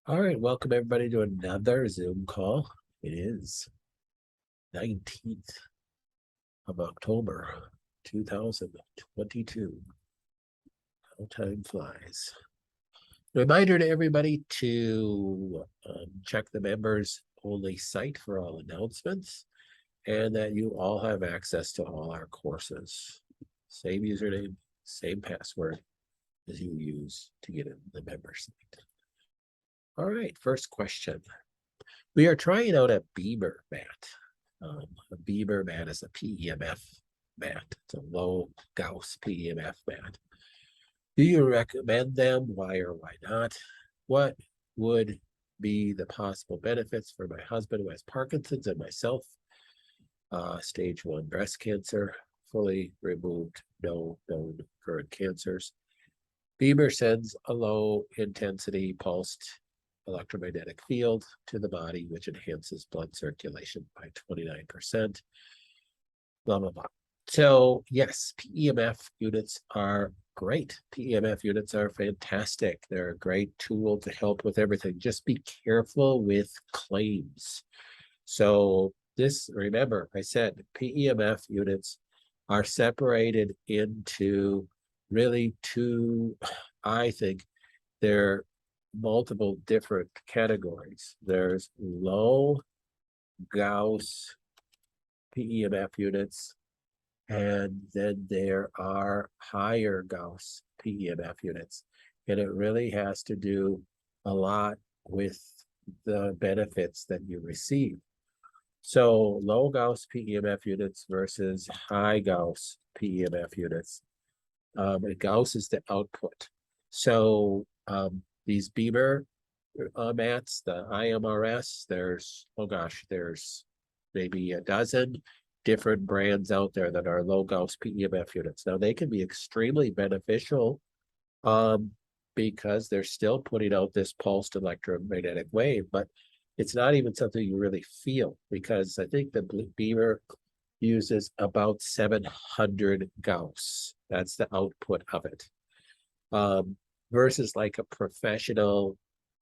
All right, welcome everybody to another Zoom call. It is 19th of October, 2022. How time flies. Reminder to everybody to check the members only site for all announcements and that you all have access to all our courses. Same username, same password as you use to get in the member site. All right, first question. We are trying out a Beamer mat. A Beamer mat is a PEMF mat. It's a low Gauss PEMF mat. Do you recommend them? Why or why not? What would be the possible benefits for my husband who has Parkinson's and myself? Stage 1 breast cancer, fully removed, no known current cancers. Beamer sends a low intensity pulsed electromagnetic field to the body, which enhances blood circulation by 29%, blah, blah, blah. So yes, PEMF units are great. PEMF units are fantastic. They're a great tool to help with everything. Just be careful with claims. So remember, I said PEMF units are separated into really two, I think, they're multiple different categories. There's low Gauss PEMF units, and then there are higher Gauss PEMF units. And it really has to do a lot with the benefits that you receive. So low Gauss PEMF units versus high Gauss PEMF units. And Gauss is the output. So these Beamer mats, the IMRS, there's maybe a dozen different brands out there that are low Gauss PEMF units. Now they can be extremely beneficial because they're still putting out this pulsed electromagnetic wave, but it's not even something you really feel, because I think the Beamer uses about 700 Gauss. That's the output of it. Versus like a professional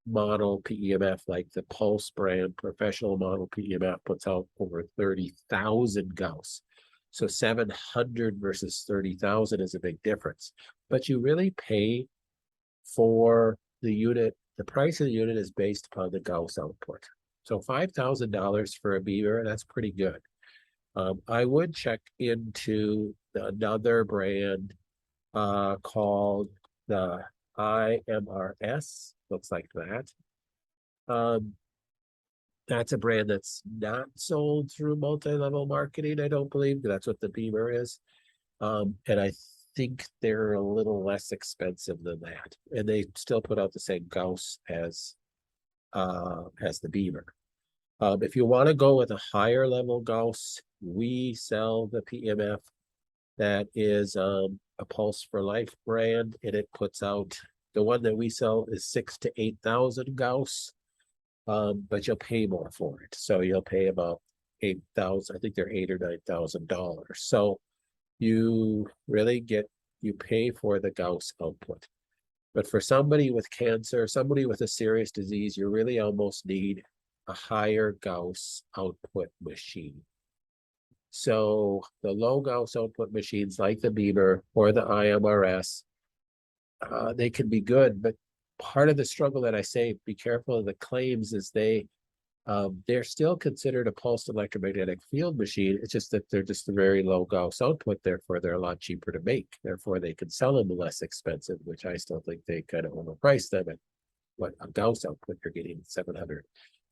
model PEMF, like the Pulse brand professional model PEMF puts out over 30,000 Gauss. So 700 versus 30,000 is a big difference. But you really pay for the unit. The price of the unit is based upon the Gauss output. So $5,000 for a Beamer, that's pretty good. I would check into another brand called the IMRS, looks like that. That's a brand that's not sold through multi-level marketing, I don't believe. That's what the Beamer is. And I think they're a little less expensive than that. And they still put out the same Gauss as the Beamer. If you want to go with a higher level Gauss, we sell the PEMF that is a Pulse for Life brand, and it puts out, the one that we sell is 6,000 to 8,000 Gauss, but you'll pay more for it. So you'll pay about 8,000. I think they're $8,000 or $9,000. So you really you pay for the Gauss output. But for somebody with cancer, somebody with a serious disease, you really almost need a higher Gauss output machine. So the low Gauss output machines like the Beamer or the IMRS, they can be good, but part of the struggle that I say, be careful of the claims, is they're still considered a pulsed electromagnetic field machine. It's just that they're just a very low Gauss output, therefore they're a lot cheaper to make. Therefore they can sell them less expensive, which I still think they kind of overprice them at what a Gauss output you're getting 700,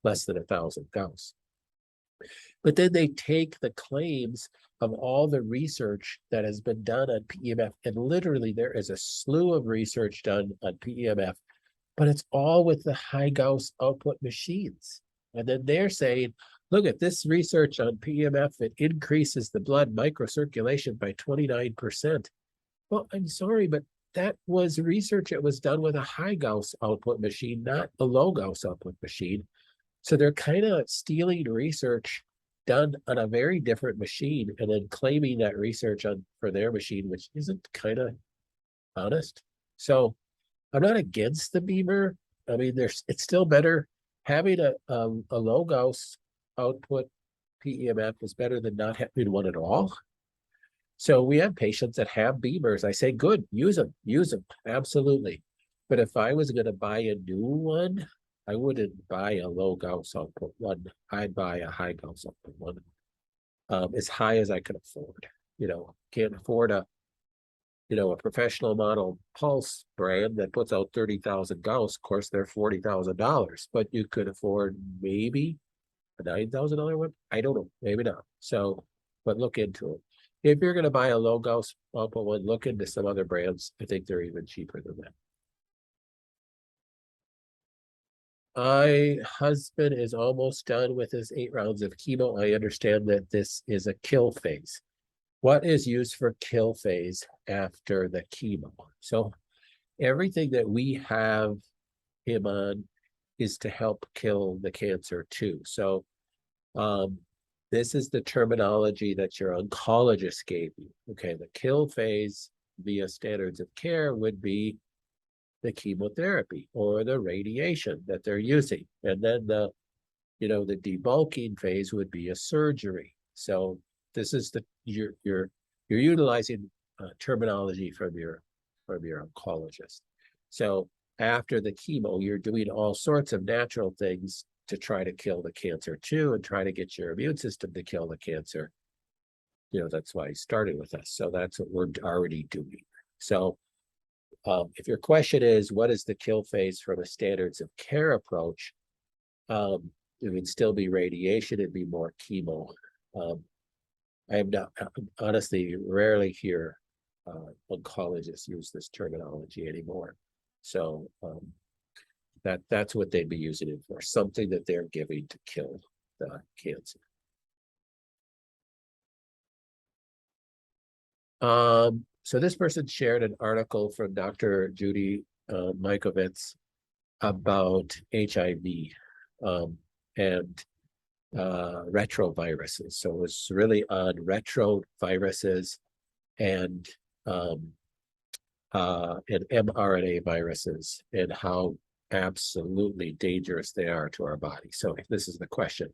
less than 1,000 Gauss. But then they take the claims of all the research that has been done on PEMF, and literally there is a slew of research done on PEMF, but it's all with the high Gauss output machines. And then they're saying, look at this research on PEMF, it increases the blood microcirculation by 29%. Well, I'm sorry, but that was research that was done with a high Gauss output machine, not a low Gauss output machine. So they're kind of stealing research done on a very different machine and then claiming that research for their machine, which isn't kind of honest. So I'm not against the Beamer. I mean, it's still better having a low Gauss output PEMF is better than not having one at all. So we have patients that have beamers. I say, good, use them, absolutely. But if I was going to buy a new one, I wouldn't buy a low Gauss output one. I'd buy a high Gauss output one, as high as I could afford. Can't afford a professional model pulse brand that puts out 30,000 Gauss. Of course, they're $40,000, but you could afford maybe a $9,000 one. I don't know, maybe not. So, but look into it. If you're going to buy a low Gauss output one, look into some other brands. I think they're even cheaper than that. My husband is almost done with his 8 rounds of chemo. I understand that this is a kill phase. What is used for kill phase after the chemo? So everything that we have him on is to help kill the cancer too. So this is the terminology that your oncologist gave you. Okay, the kill phase via standards of care would be the chemotherapy or the radiation that they're using. And then the debulking phase would be a surgery. So this is you're utilizing terminology from your oncologist. So after the chemo, you're doing all sorts of natural things to try to kill the cancer too, and try to get your immune system to kill the cancer. That's why he started with us. So that's what we're already doing. So if your question is, what is the kill phase from a standards of care approach? It would still be radiation. It'd be more chemo. I am not, honestly, rarely hear oncologists use this terminology anymore. So that's what they'd be using it for, something that they're giving to kill the cancer. So this person shared an article from Dr. Judy Mikovits about HIV and retroviruses. So it was really on retroviruses and mRNA viruses and how absolutely dangerous they are to our body. So this is the question.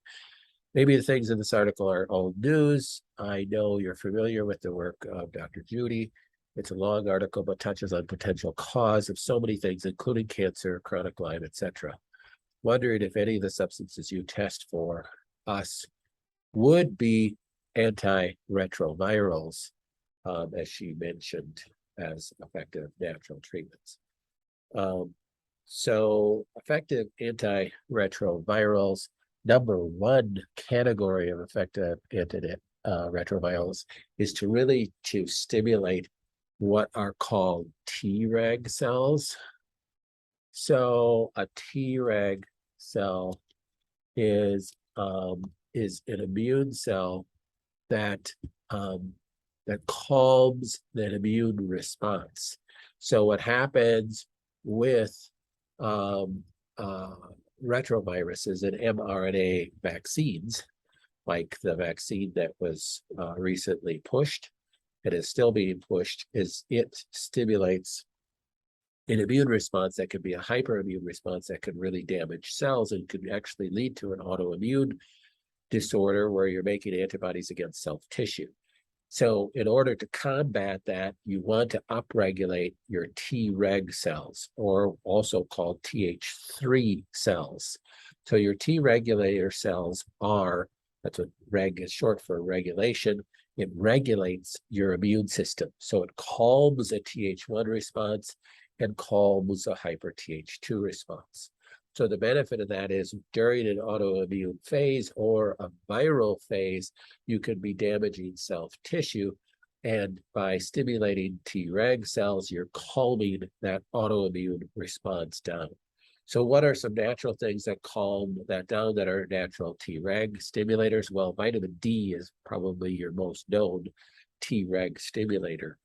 Maybe the things in this article are old news. I know you're familiar with the work of Dr. Judy. It's a long article, but touches on potential cause of so many things, including cancer, chronic Lyme, etc. Wondering if any of the substances you test for us would be antiretrovirals, as she mentioned, as effective natural treatments. So effective antiretrovirals, number one category of effective antiretrovirals is to stimulate what are called Treg cells. So a Treg cell is an immune cell that calms that immune response. So what happens with retroviruses and mRNA vaccines, like the vaccine that was recently pushed, it is still being pushed, is it stimulates an immune response that could be a hyperimmune response that could really damage cells and could actually lead to an autoimmune disorder where you're making antibodies against self-tissue. So in order to combat that, you want to upregulate your Treg cells, or also called Th3 cells. So your T regulator cells that's what reg is short for, regulation. It regulates your immune system. So it calms a Th1 response and calms a hyper Th2 response. So the benefit of that is during an autoimmune phase or a viral phase, you could be damaging self-tissue. And by stimulating Treg cells, you're calming that autoimmune response down. So what are some natural things that calm that down that are natural Treg stimulators? Well, vitamin D is probably your most known Treg stimulator.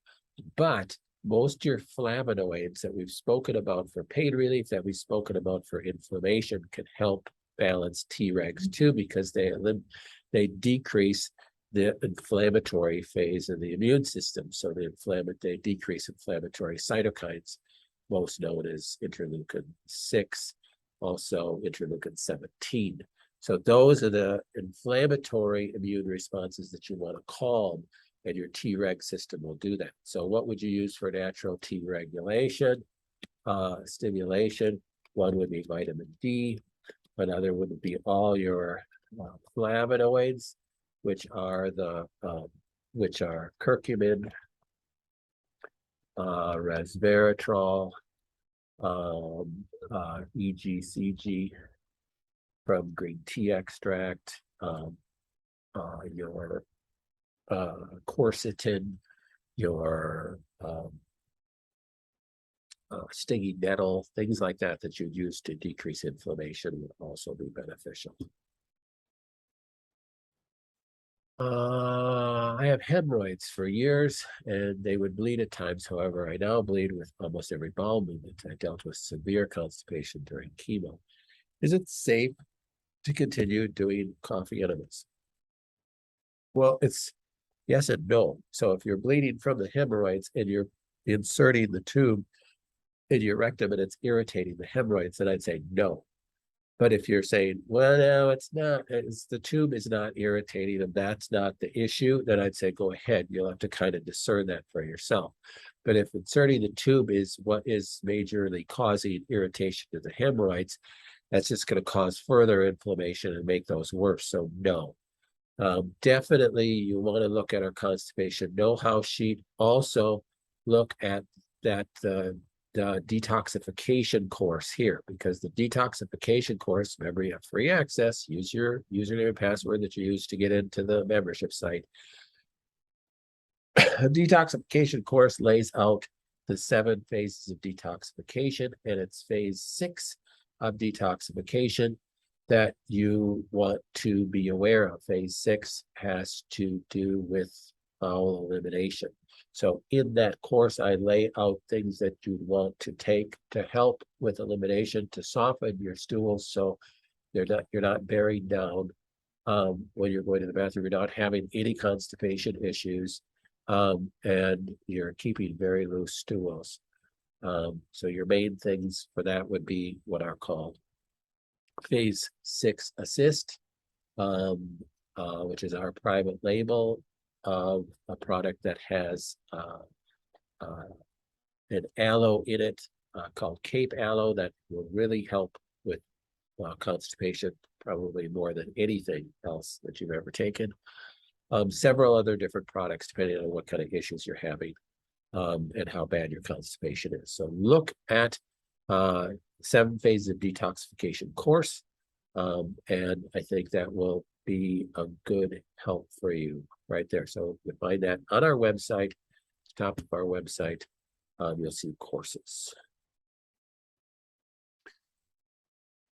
But most your flavonoids that we've spoken about for pain relief, that we've spoken about for inflammation, can help balance Tregs too, because they decrease the inflammatory phase of the immune system. So they decrease inflammatory cytokines, most known as interleukin-6 also interleukin-17. So those are the inflammatory immune responses that you want to calm, and your Treg system will do that. So what would you use for natural T regulation, stimulation? One would be vitamin D. Another would be all your flavonoids, which are curcumin, resveratrol, EGCG from green tea extract, your quercetin, your stinging nettle, things like that that you'd use to decrease inflammation would also be beneficial. I have hemorrhoids for years, and they would bleed at times. However, I now bleed with almost every bowel movement. I dealt with severe constipation during chemo. Is it safe to continue doing coffee enemas? Well, it's yes and no. So if you're bleeding from the hemorrhoids and you're inserting the tube in your rectum and it's irritating the hemorrhoids, then I'd say no. But if you're saying, well, no, it's not, the tube is not irritating and that's not the issue, then I'd say go ahead. You'll have to kind of discern that for yourself. But if inserting the tube is what is majorly causing irritation to the hemorrhoids, that's just going to cause further inflammation and make those worse. So no. Definitely you want to look at our constipation know-how sheet. Also look at that the detoxification course here, because the detoxification course, remember you have free access, use your username and password that you use to get into the membership site. A detoxification course lays out the 7 phases of detoxification, and it's phase 6 of detoxification that you want to be aware of. Phase 6 has to do with bowel elimination. So in that course, I lay out things that you want to take to help with elimination, to soften your stools so you're not buried down when you're going to the bathroom. You're not having any constipation issues, and you're keeping very loose stools. So your main things for that would be what are called phase 6 assist, which is our private label of a product that has an aloe in it called Cape Aloe that will really help with constipation, probably more than anything else that you've ever taken. Several other different products depending on what kind of issues you're having and how bad your constipation is. So look at 7 phases of detoxification course, and I think that will be a good help for you right there. So you'll find that on our website, top of our website, you'll see courses.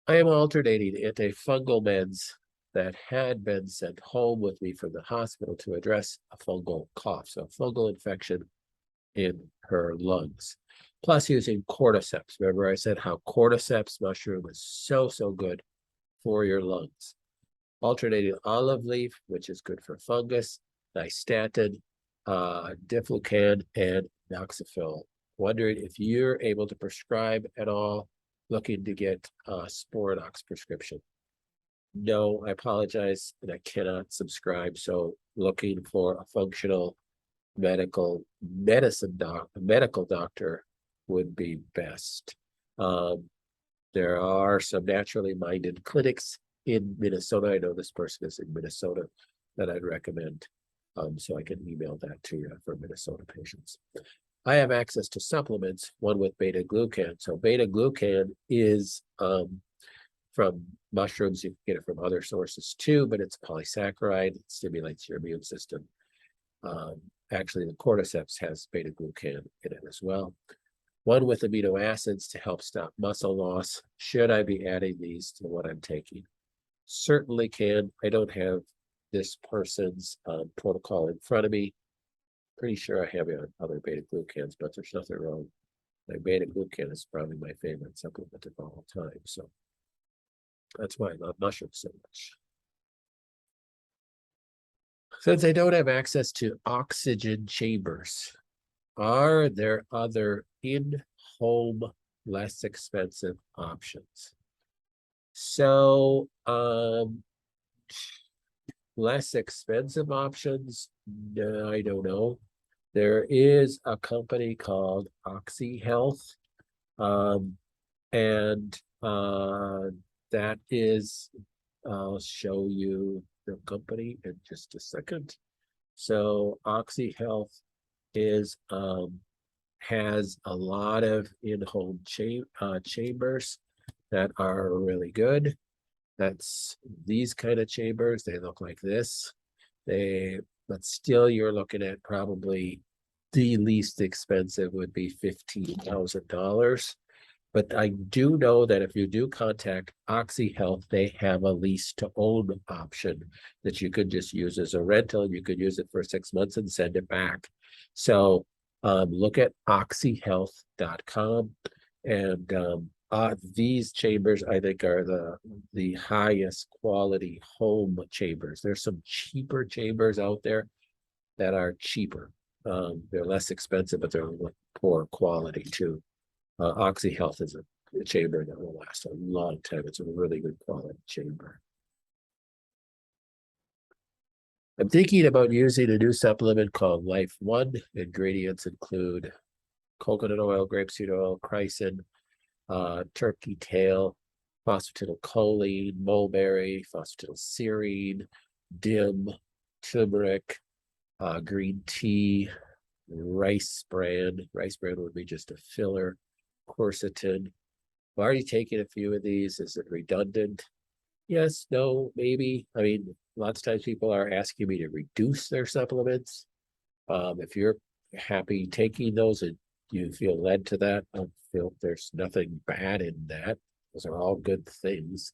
I am alternating antifungal meds that had been sent home with me from the hospital to address a fungal cough, so a fungal infection in her lungs, plus using cordyceps. Remember I said how cordyceps mushroom is so good for your lungs. Alternating olive leaf, which is good for fungus, nystatin, diflucan, and noxaphil. Wondering if you're able to prescribe at all, looking to get a Sporanox prescription. No, I apologize, and I cannot subscribe. So looking for a functional medical doctor would be best. There are some naturally minded clinics in Minnesota. I know this person is in Minnesota that I'd recommend. So I can email that to you for Minnesota patients. I have access to supplements, one with beta-glucan. So beta-glucan is from mushrooms. You can get it from other sources too, but it's a polysaccharide. It stimulates your immune system. Actually, the cordyceps has beta-glucan in it as well. One with amino acids to help stop muscle loss. Should I be adding these to what I'm taking? Certainly can. I don't have this person's protocol in front of me. Pretty sure I have other beta-glucans, but there's nothing wrong. My beta-glucan is probably my favorite supplement of all time. So that's why I love mushrooms so much. Since I don't have access to oxygen chambers, are there other in-home, less expensive options? So, less expensive options, no, I don't know. There is a company called Oxy Health, um, and that is, I'll show you the company in just a second. So Oxy Health is has a lot of in-home chambers that are really good. That's these kind of chambers. They look like this. But still you're looking at probably the least expensive would be $15,000. But I do know that if you do contact Oxy Health, they have a lease to own option that you could just use as a rental. You could use it for 6 months and send it back. So look at oxyhealth.com. And these chambers, I think, are the highest quality home chambers. There's some cheaper chambers out there that are cheaper. They're less expensive, but they're poor quality too. Oxy Health is a chamber that will last a long time. It's a really good quality chamber. I'm thinking about using a new supplement called Life One. Ingredients include coconut oil, grapeseed oil, chrysin, turkey tail, phosphatidylcholine, mulberry, phosphatidylserine, dim, turmeric, green tea, rice bran. Rice bran would be just a filler, quercetin. I've already taken a few of these. Is it redundant? Yes, no, maybe. I mean, lots of times people are asking me to reduce their supplements. If you're happy taking those and you feel led to that, I feel there's nothing bad in that. Those are all good things.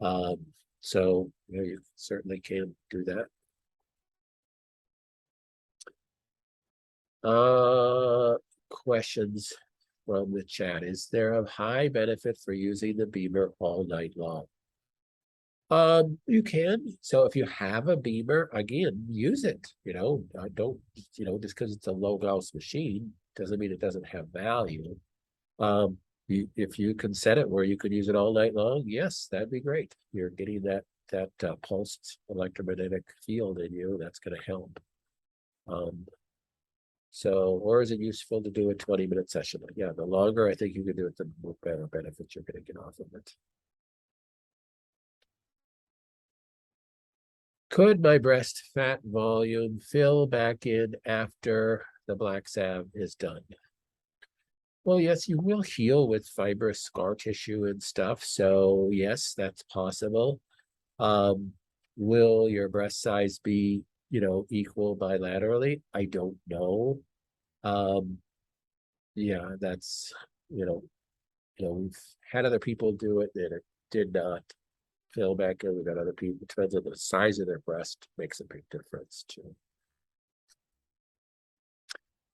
Um, so you certainly can do that. Questions from the chat. Is there a high benefit for using the BEMER all night long? You can. So if you have a BEMER, again, use it. Don't, just because it's a low Gauss machine doesn't mean it doesn't have value. If you can set it where you can use it all night long, yes, that'd be great. You're getting that pulsed electromagnetic field in you. That's going to help. Or is it useful to do a 20-minute session? Yeah, the longer I think you can do it, the better benefits you're going to get off of it. Could my breast fat volume fill back in after the black salve is done? Well, yes, you will heal with fibrous scar tissue and stuff. So yes, that's possible. Will your breast size be, equal bilaterally? I don't know. Yeah, that's, we've had other people do it that it did not fill back in. We've got other people. It depends on the size of their breast, makes a big difference too.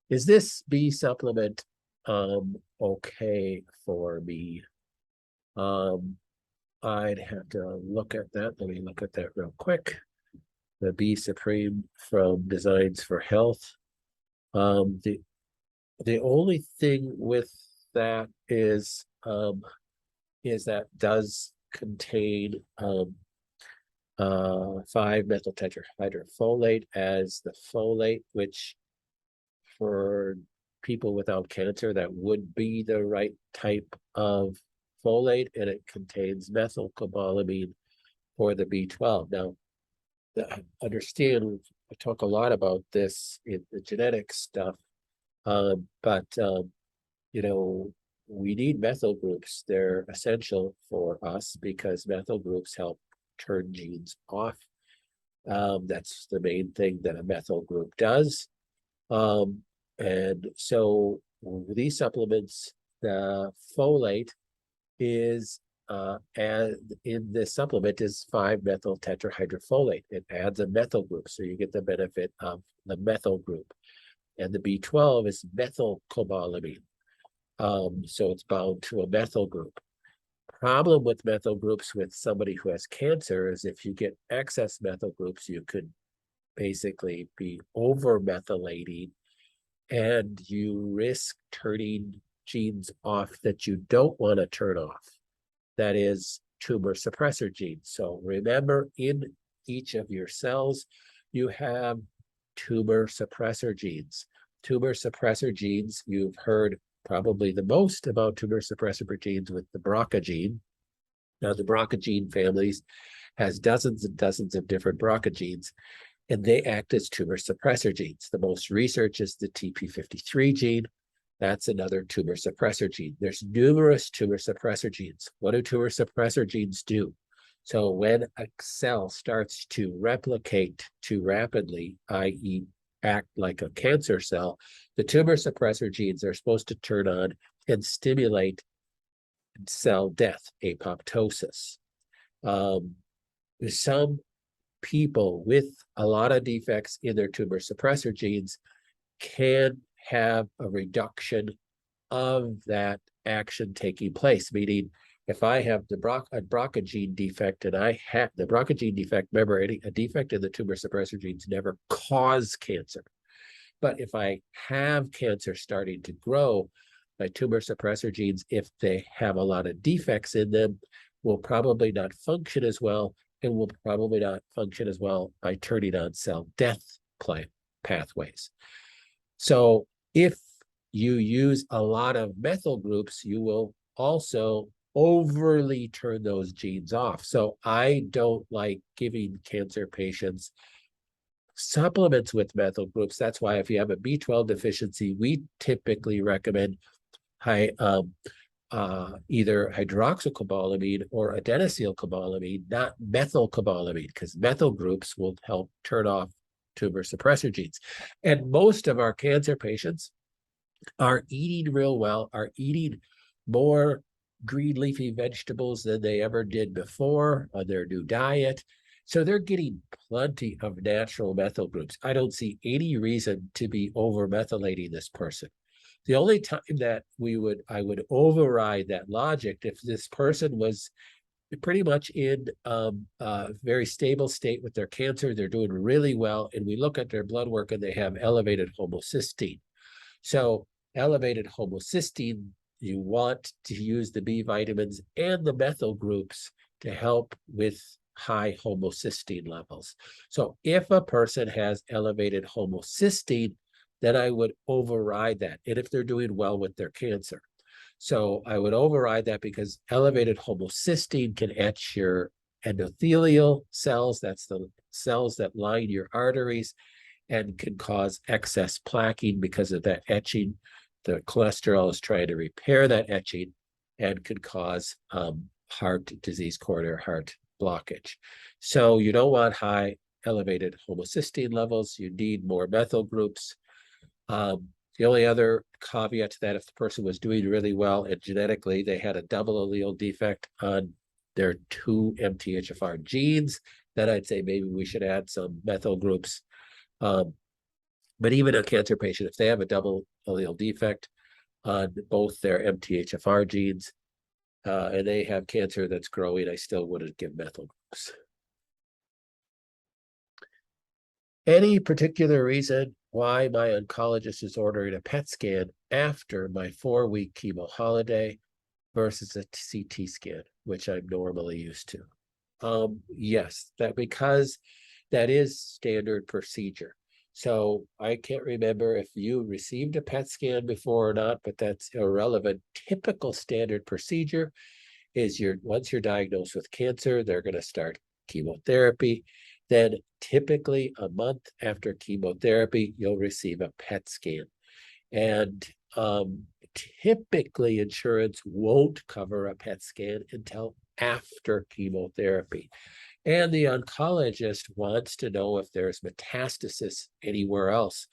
Is this B supplement okay for me? I'd have to look at that. Let me look at that real quick. The B Supreme from Designs for Health. The only thing with that is that does contain 5-methyl tetrahydrofolate as the folate, which for people without cancer, that would be the right type of folate, and it contains methylcobalamin for the B12. Now, understand, I talk a lot about this in the genetic stuff, but we need methyl groups. They're essential for us because methyl groups help turn genes off. That's the main thing that a methyl group does. And so these supplements, the folate is and in this supplement is 5-methyl tetrahydrofolate. It adds a methyl group, so you get the benefit of the methyl group. And the B12 is methylcobalamin. So it's bound to a methyl group. Problem with methyl groups with somebody who has cancer is if you get excess methyl groups, you could basically be over methylating and you risk turning genes off that you don't want to turn off. That is, tumor suppressor genes. So remember, in each of your cells, you have tumor suppressor genes. Tumor suppressor genes, you've heard probably the most about tumor suppressor genes with the BRCA gene. Now, the BRCA gene families has dozens and dozens of different BRCA genes, and they act as tumor suppressor genes. The most research is the TP53 gene. That's another tumor suppressor gene. There's numerous tumor suppressor genes. What do tumor suppressor genes do? So when a cell starts to replicate too rapidly, i.e., act like a cancer cell, the tumor suppressor genes are supposed to turn on and stimulate cell death, apoptosis. Some people with a lot of defects in their tumor suppressor genes can have a reduction of that action taking place, meaning if I have a BRCA gene defect and I have the BRCA gene defect, remember, a defect in the tumor suppressor genes never cause cancer. But if I have cancer starting to grow, my tumor suppressor genes, if they have a lot of defects in them, will probably not function as well, and will probably not function as well by turning on cell death pathways. So if you use a lot of methyl groups, you will also overly turn those genes off. So I don't like giving cancer patients supplements with methyl groups. That's why if you have a B12 deficiency, we typically recommend either hydroxycobalamin or adenosylcobalamin, not methylcobalamin, because methyl groups will help turn off tumor suppressor genes. And most of our cancer patients are eating real well, are eating more green leafy vegetables than they ever did before on their new diet. So they're getting plenty of natural methyl groups. I don't see any reason to be over methylating this person. The only time that I would override that logic if this person was pretty much in a very stable state with their cancer, they're doing really well, and we look at their blood work and they have elevated homocysteine. So elevated homocysteine, you want to use the B vitamins and the methyl groups to help with high homocysteine levels. So if a person has elevated homocysteine, then I would override that. And if they're doing well with their cancer. So I would override that because elevated homocysteine can etch your endothelial cells, that's the cells that line your arteries, and can cause excess plaquing because of that etching. The cholesterol is trying to repair that etching and could cause heart disease, coronary heart blockage. So you don't want high elevated homocysteine levels. You need more methyl groups. The only other caveat to that, if the person was doing really well and genetically they had a double allele defect on their 2 MTHFR genes, then I'd say maybe we should add some methyl groups. But even a cancer patient, if they have a double allele defect on both their MTHFR genes and they have cancer that's growing, I still wouldn't give methyl groups. Any particular reason why my oncologist is ordering a PET scan after my 4-week chemo holiday versus a CT scan, which I'm normally used to? Yes, because that is standard procedure. So I can't remember if you received a PET scan before or not, but that's irrelevant. Typical standard procedure is once you're diagnosed with cancer, they're going to start chemotherapy. Then typically a month after chemotherapy, you'll receive a PET scan. And typically insurance won't cover a PET scan until after chemotherapy. And the oncologist wants to know if there's metastasis anywhere else.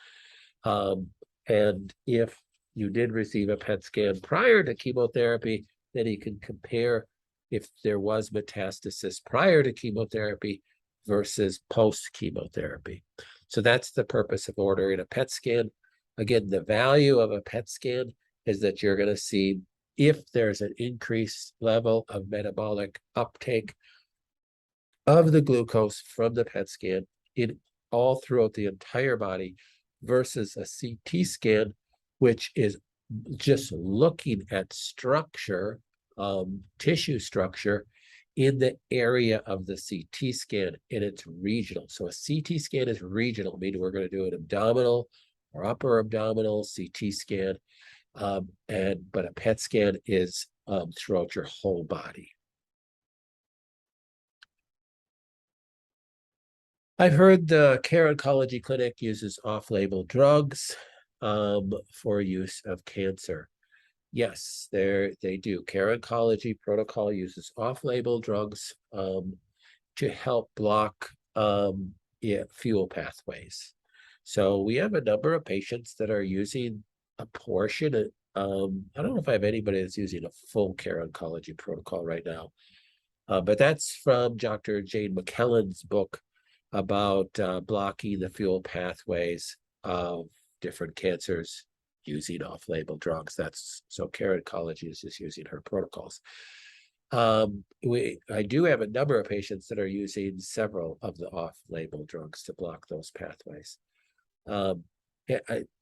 And if you did receive a PET scan prior to chemotherapy, then he can compare if there was metastasis prior to chemotherapy versus post-chemotherapy. So that's the purpose of ordering a PET scan. Again, the value of a PET scan is that you're going to see if there's an increased level of metabolic uptake of the glucose from the PET scan in all throughout the entire body versus a CT scan, which is just looking at structure, tissue structure, in the area of the CT scan, and it's regional. So a CT scan is regional, meaning we're going to do an abdominal or upper abdominal CT scan, but a PET scan is throughout your whole body. I've heard the Care Oncology Clinic uses off-label drugs for use of cancer. Yes, they do. Care Oncology protocol uses off-label drugs to help block fuel pathways. So we have a number of patients that are using a portion. I don't know if I have anybody that's using a full Care Oncology protocol right now, but that's from Dr. Jane McKellen's book about blocking the fuel pathways of different cancers using off-label drugs. That's so Care Oncology is just using her protocols. I do have a number of patients that are using several of the off-label drugs to block those pathways.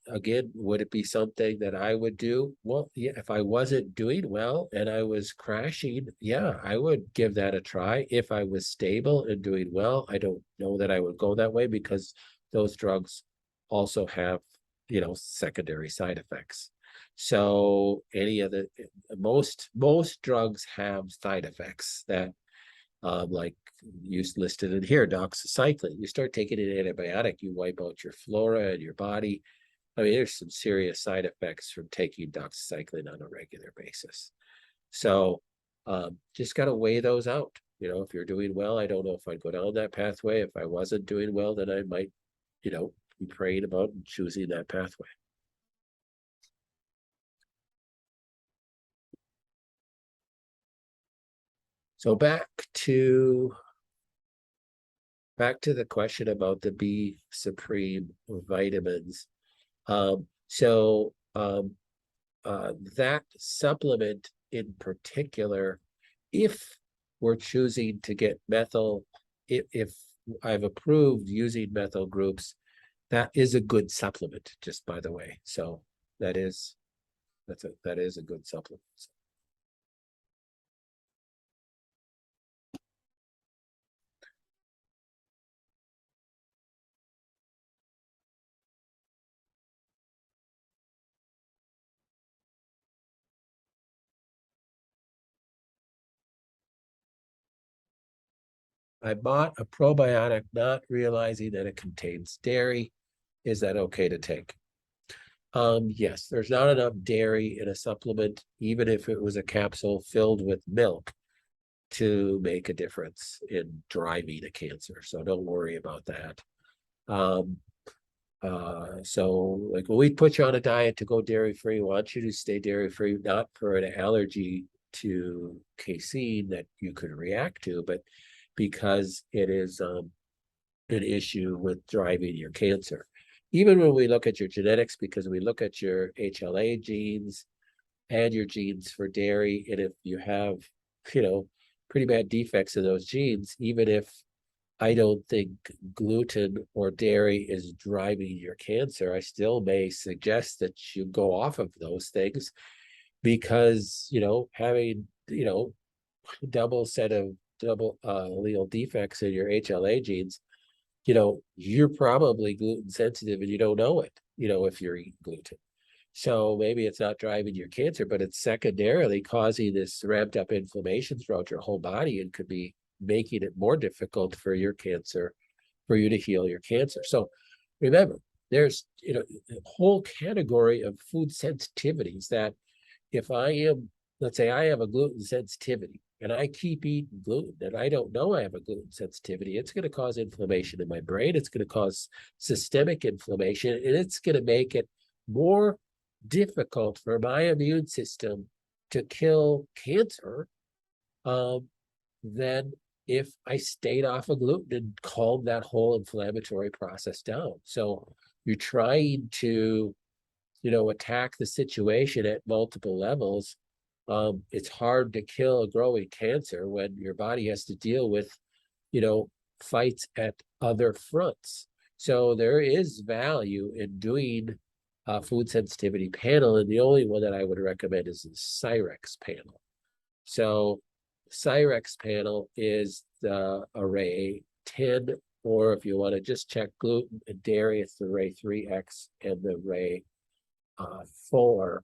Again, would it be something that I would do? Well, yeah, if I wasn't doing well and I was crashing, yeah, I would give that a try. If I was stable and doing well, I don't know that I would go that way because those drugs also have, secondary side effects. So any of the most drugs have side effects that like you listed in here, doxycycline. You start taking an antibiotic, you wipe out your flora and your body. I mean, there's some serious side effects from taking doxycycline on a regular basis. So just got to weigh those out. If you're doing well, I don't know if I'd go down that pathway. If I wasn't doing well, then I might, be praying about and choosing that pathway. So back to the question about the B Supreme vitamins. That supplement in particular, if we're choosing to get methyl, if I've approved using methyl groups, that is a good supplement, just by the way. So that is a good supplement. I bought a probiotic not realizing that it contains dairy. Is that okay to take? Yes, there's not enough dairy in a supplement, even if it was a capsule filled with milk, to make a difference in driving a cancer. So don't worry about that. So like when we put you on a diet to go dairy-free, we want you to stay dairy-free, not for an allergy to casein that you could react to, but because it is an issue with driving your cancer. Even when we look at your genetics, because we look at your HLA genes and your genes for dairy, and if you have, pretty bad defects in those genes, even if I don't think gluten or dairy is driving your cancer, I still may suggest that you go off of those things because, having, double allele defects in your HLA genes, you're probably gluten sensitive and you don't know it, if you're eating gluten. So maybe it's not driving your cancer, but it's secondarily causing this ramped up inflammation throughout your whole body and could be making it more difficult for you to heal your cancer. So remember, there's a whole category of food sensitivities that if let's say I have a gluten sensitivity and I keep eating gluten and I don't know I have a gluten sensitivity, it's going to cause inflammation in my brain. It's going to cause systemic inflammation, and it's going to make it more difficult for my immune system to kill cancer than if I stayed off of gluten and calmed that whole inflammatory process down. So you're trying to, attack the situation at multiple levels. It's hard to kill a growing cancer when your body has to deal with, fights at other fronts. So there is value in doing a food sensitivity panel, and the only one that I would recommend is the Cyrex panel. So Cyrex panel is the array 10, or if you want to just check gluten and dairy, it's the array 3X and the array 4,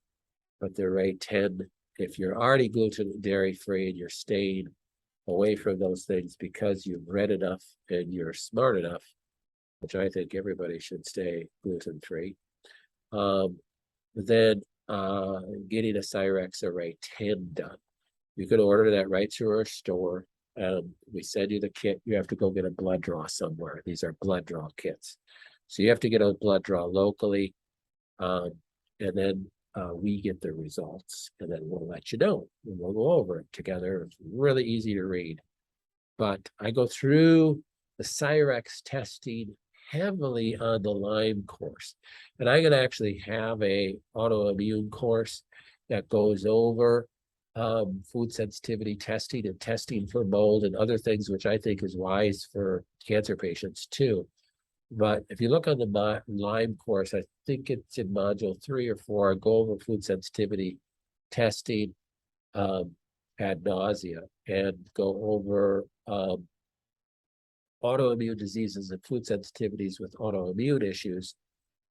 but the array 10, if you're already gluten and dairy free and you're staying away from those things because you've read enough and you're smart enough, which I think everybody should stay gluten free, then getting a Cyrex array 10 done. You can order that right through our store. We send you the kit. You have to go get a blood draw somewhere. These are blood draw kits. So you have to get a blood draw locally, and then we get the results, and then we'll let you know. And we'll go over it together. It's really easy to read. But I go through the Cyrex testing heavily on the Lyme course. And I'm going to actually have a autoimmune course that goes over food sensitivity testing and testing for mold and other things, which I think is wise for cancer patients too. But if you look on the Lyme course, I think it's in module 3 or 4, I go over food sensitivity testing ad nausea and go over autoimmune diseases and food sensitivities with autoimmune issues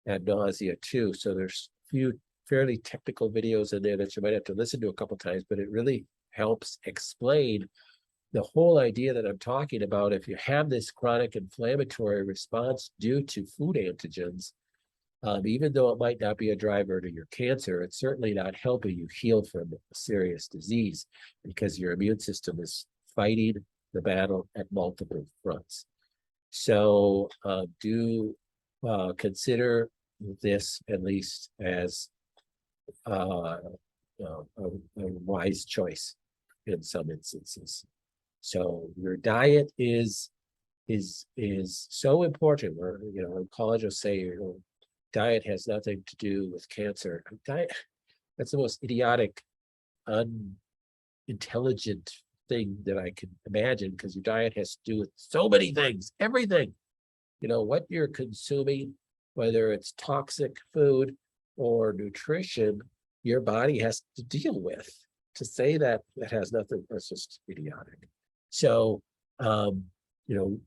ad nausea too. So there's a few fairly technical videos in there that you might have to listen to a couple times, but it really helps explain the whole idea that I'm talking about. If you have this chronic inflammatory response due to food antigens, even though it might not be a driver to your cancer, it's certainly not helping you heal from a serious disease because your immune system is fighting the battle at multiple fronts. So do consider this at least as a wise choice in some instances. So your diet is so important. Where oncologists will say diet has nothing to do with cancer. Diet, that's the most idiotic, unintelligent thing that I can imagine, because your diet has to do with so many things, everything. What you're consuming, whether it's toxic food or nutrition, your body has to deal with. To say that has nothing, that's just idiotic. So, you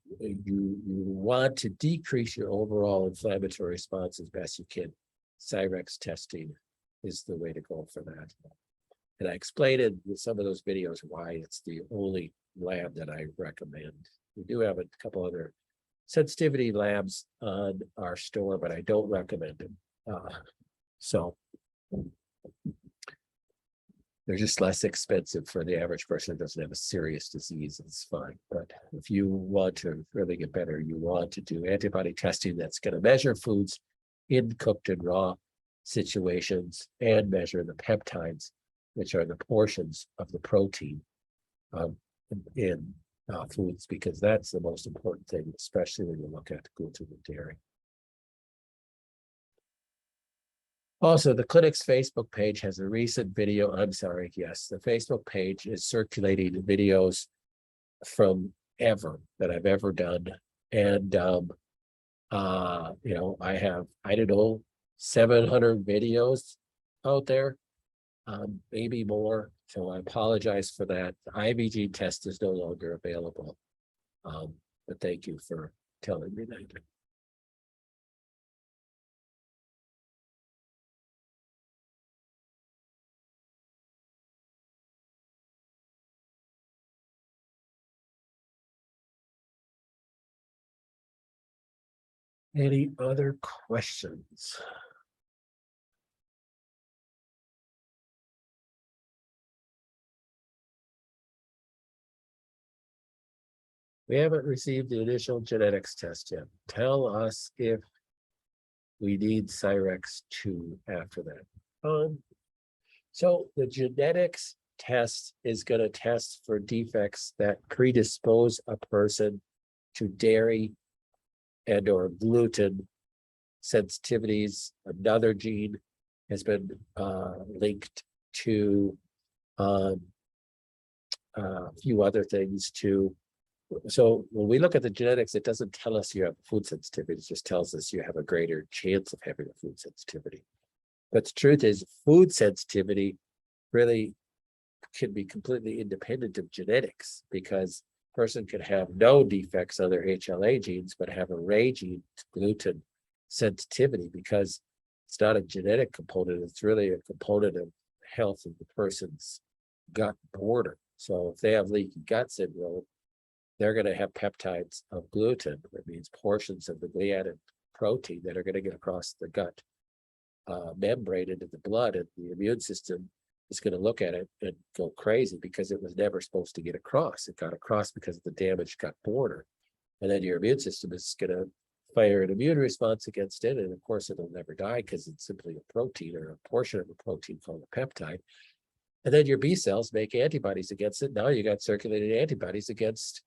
want to decrease your overall inflammatory response as best you can. Cyrex testing is the way to go for that. And I explained in some of those videos why it's the only lab that I recommend. We do have a couple other sensitivity labs on our store, but I don't recommend them. So they're just less expensive for the average person that doesn't have a serious disease. It's fine. But if you want to really get better, you want to do antibody testing that's going to measure foods in cooked and raw situations and measure the peptides, which are the portions of the protein in foods, because that's the most important thing, especially when you look at gluten and dairy. Also, the clinic's Facebook page has a recent video. The Facebook page is circulating videos from that I've ever done. And, I have, 700 videos out there, maybe more. So I apologize for that. The IVG test is no longer available. But thank you for telling me that. Any other questions? We haven't received the initial genetics test yet. Tell us if we need Cyrex 2 after that. So the genetics test is going to test for defects that predispose a person to dairy and or gluten sensitivities. Another gene has been linked to a few other things too. So when we look at the genetics, it doesn't tell us you have food sensitivity. It just tells us you have a greater chance of having a food sensitivity. But the truth is, food sensitivity really can be completely independent of genetics, because a person can have no defects on their HLA genes, but have array gene gluten sensitivity, because it's not a genetic component, it's really a component of health of the person's gut border. So if they have leaky gut syndrome, they're going to have peptides of gluten. That means portions of the gliadin protein that are going to get across the gut membrane into the blood, and the immune system is going to look at it and go crazy because it was never supposed to get across. It got across because of the damaged gut border. And then your immune system is going to fire an immune response against it. And of course, it'll never die because it's simply a protein or a portion of a protein called a peptide. And then your B cells make antibodies against it. Now you got circulating antibodies against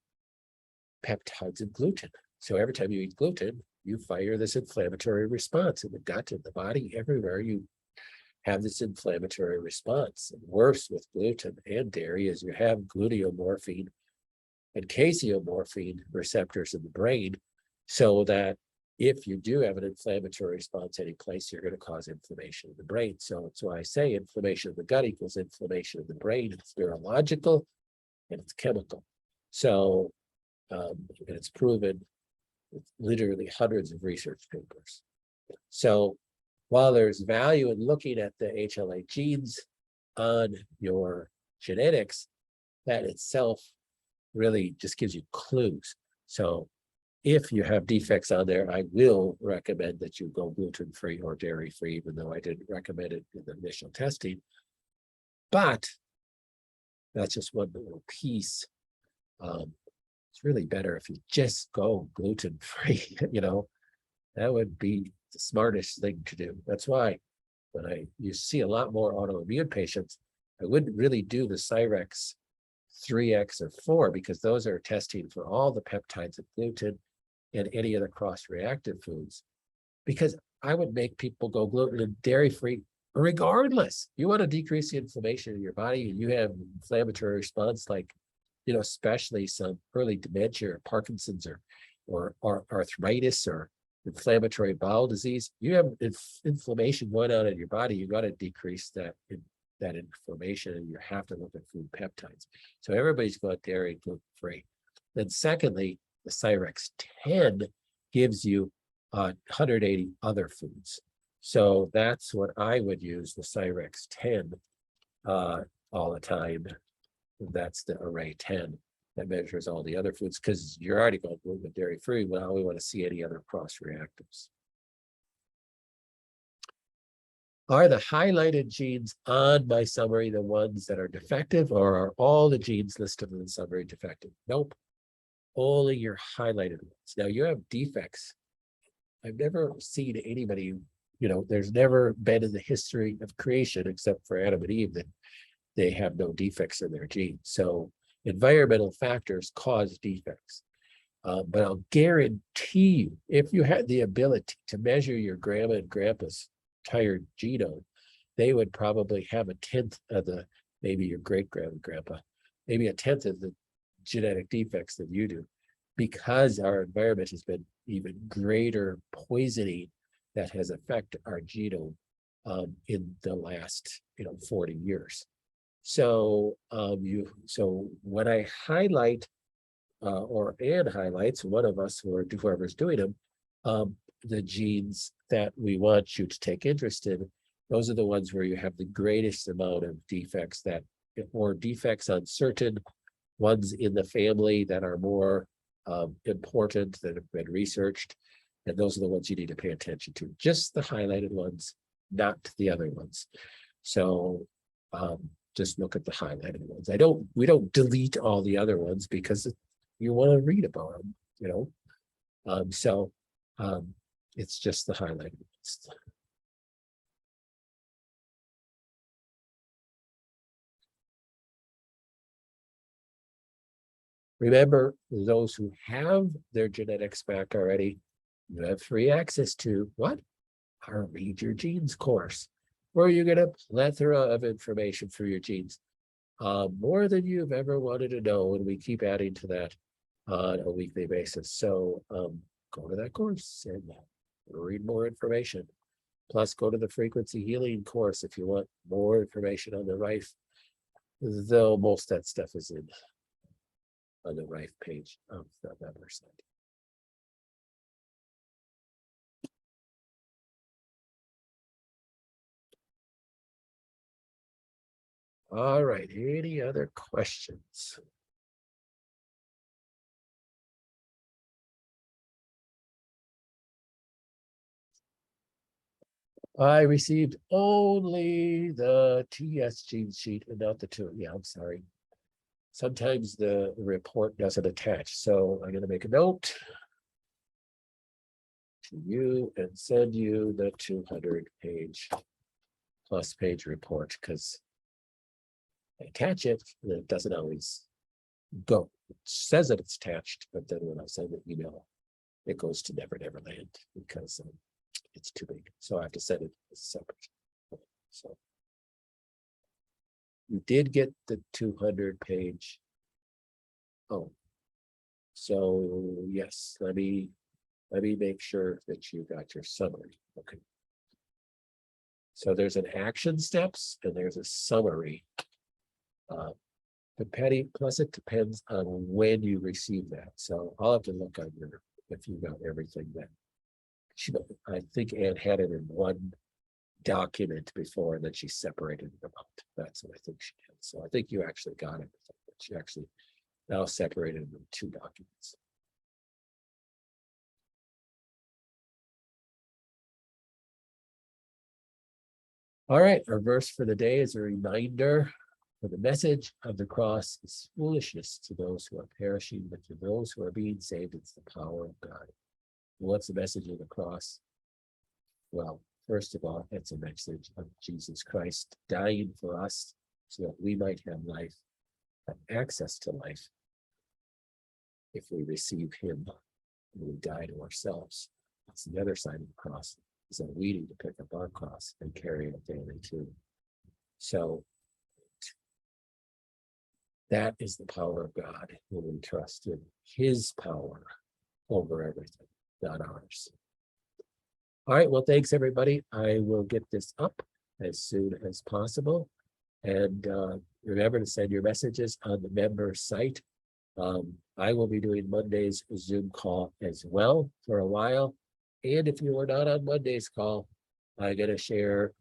peptides of gluten. So every time you eat gluten, you fire this inflammatory response in the gut, in the body, everywhere. You have this inflammatory response. And worse with gluten and dairy is you have gluteomorphine and casomorphine receptors in the brain, so that if you do have an inflammatory response any place, you're going to cause inflammation in the brain. So that's why I say inflammation of the gut equals inflammation of the brain. It's neurological and it's chemical. So and it's proven with literally hundreds of research papers. So while there's value in looking at the HLA genes on your genetics, that itself really just gives you clues. So if you have defects on there, I will recommend that you go gluten-free or dairy-free, even though I didn't recommend it in the initial testing. But that's just one little piece. It's really better if you just go gluten-free, that would be the smartest thing to do. That's why when you see a lot more autoimmune patients, I wouldn't really do the Cyrex 3X or 4, because those are testing for all the peptides of gluten and any other cross-reactive foods. Because I would make people go gluten and dairy-free regardless. You want to decrease the inflammation in your body, and you have inflammatory response like, especially some early dementia or Parkinson's or arthritis or inflammatory bowel disease. You have inflammation going on in your body. You got to decrease that inflammation, and you have to look at food peptides. So everybody's got dairy gluten-free. Then secondly, the Cyrex 10 gives you 180 other foods. So that's what I would use, the Cyrex 10 all the time. That's the array 10 that measures all the other foods, because you're already going gluten dairy free. Well, we want to see any other cross reactives. Are the highlighted genes on my summary the ones that are defective, or are all the genes listed in the summary defective? Nope. Only your highlighted ones. Now you have defects. I've never seen anybody, there's never been in the history of creation, except for Adam and Eve, that they have no defects in their genes. So environmental factors cause defects. But I'll guarantee you, if you had the ability to measure your grandma and grandpa's entire genome, they would probably have a 10th of maybe your great grandma and grandpa, maybe a 10th of the genetic defects that you do, because our environment has been even greater poisoning that has affected our genome in the last 40 years. So so when I highlight or Ann highlights, one of us or whoever's doing them, the genes that we want you to take interest in, those are the ones where you have the greatest amount of defects, or defects on certain ones in the family that are more important, that have been researched. And those are the ones you need to pay attention to. Just the highlighted ones, not the other ones. So just look at the highlighted ones. We don't delete all the other ones because you want to read about them, so it's just the highlighted ones. Remember, those who have their genetics back already, you have free access to what? Our Read Your Genes course, where you get a plethora of information for your genes, more than you've ever wanted to know, and we keep adding to that on a weekly basis. So go to that course and read more information. Plus, go to the Frequency Healing course if you want more information on the though most of that stuff is in on the right page of the website. All right, any other questions? I received only the TSG sheet and not the two. Yeah, I'm sorry. Sometimes the report doesn't attach. So I'm going to make a note to you and send you the 200-page plus page report, because I attach it and it doesn't always go. It says that it's attached, but then when I send an email, it goes to Never Never Land because it's too big. So I have to send it separate. So you did get the 200-page. Oh, so yes, let me make sure that you got your summary. Okay. So there's an action steps and there's a summary. But Patty, plus it depends on when you receive that. So I'll have to look on your, if you got everything that I think Anne had it in one document before, and then she separated them out. That's what I think she did. So I think you actually got it. She actually now separated them in two documents. All right, our verse for the day is a reminder: for the message of the cross is foolishness to those who are perishing, but to those who are being saved, it's the power of God. What's the message of the cross? Well, first of all, it's a message of Jesus Christ dying for us so that we might have life, have access to life, if we receive him and we die to ourselves. That's the other side of the cross, is that we need to pick up our cross and carry it daily too. So that is the power of God when we trust in his power over everything, not ours. All right, well, thanks everybody. I will get this up as soon as possible. And remember to send your messages on the member site. I will be doing Monday's Zoom call as well for a while. And if you were not on Monday's call, I'm going to share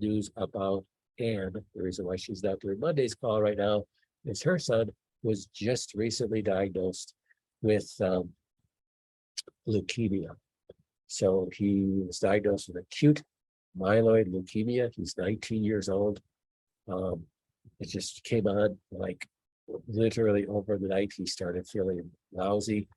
news about Anne. The reason why she's not doing Monday's call right now is her son was just recently diagnosed with leukemia. So he was diagnosed with acute myeloid leukemia. He's 19 years old. It just came on like literally over the night. He started feeling lousy.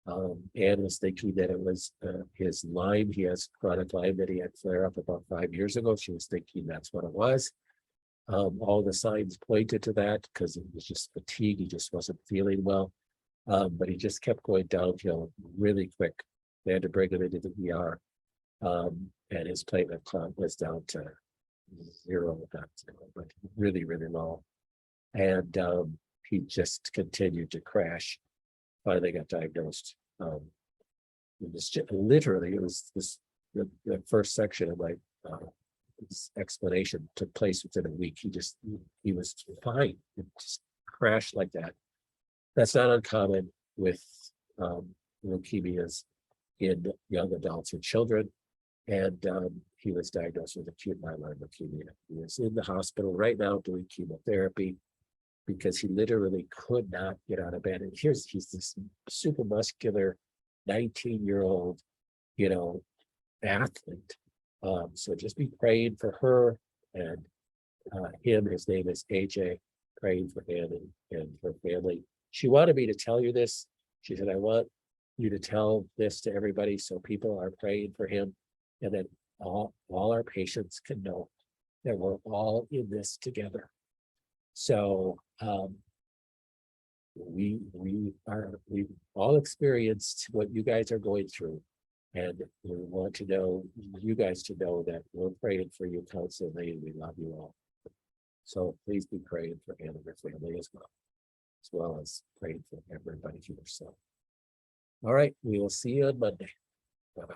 Anne was thinking that it was his Lyme. He has chronic Lyme that he had flare up about 5 years ago. She was thinking that's what it was. All the signs pointed to that because it was just fatigue. He just wasn't feeling well. But he just kept going downhill really quick. They had to bring him into the ER. And his platelet count was down to 0, not 0, but really, really low. And he just continued to crash. Finally got diagnosed. It was just, literally, it was this the first section of my explanation took place within a week. He was fine. It just crashed like that. That's not uncommon with leukemias in young adults and children. And he was diagnosed with acute myeloid leukemia. He was in the hospital right now doing chemotherapy because he literally could not get out of bed. And he's this super muscular 19-year-old, athlete. So just be praying for her and him. His name is AJ. Praying for him and her family. She wanted me to tell you this. She said, I want you to tell this to everybody so people are praying for him, and that all our patients can know that we're all in this together. So we've all experienced what you guys are going through, and we want to know, you guys to know, that we're praying for you constantly and we love you all. So please be praying for Anne and her family as well as praying for everybody here. So all right, we will see you on Monday. Bye-bye.